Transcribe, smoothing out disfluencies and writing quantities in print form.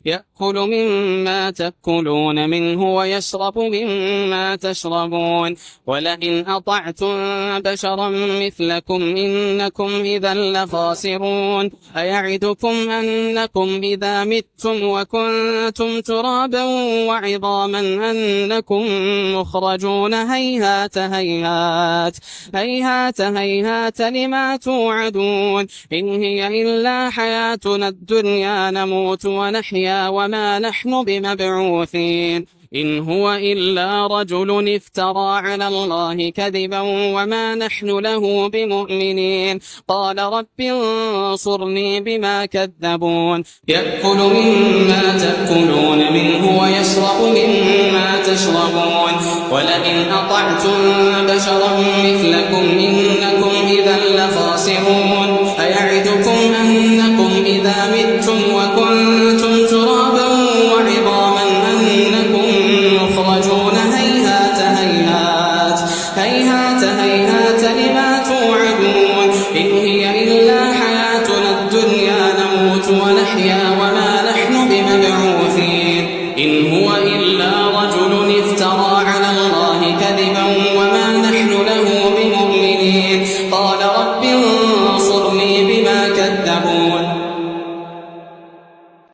يأكل مما تأكلون منه ويشرب مما تشربون ولئن أطعتم بشرا مثلكم إنكم إذا لخاسرون أيعدكم أنكم إذا متم وكنتم ترابا وعظاما أنكم مخرجون هيهات هيهات هيهات هيهات لما توعدون إن هي إلا حياتنا الدنيا نموت ونحيا وما نحن بمبعوثين إن هو إلا رجل افترى على الله كذبا وما نحن له بمؤمنين قال رب انصرني بما كذبون يأكل مما تأكلون منه ويشرب مما تشربون ولئن أطعتم بشرا مثلكم إنكم إذا لخاسرون أيعدكم أنكم إذا متم وكنتم ترابا وعظاما أنكم مخرجون هيهات هيهات هيهات هيهات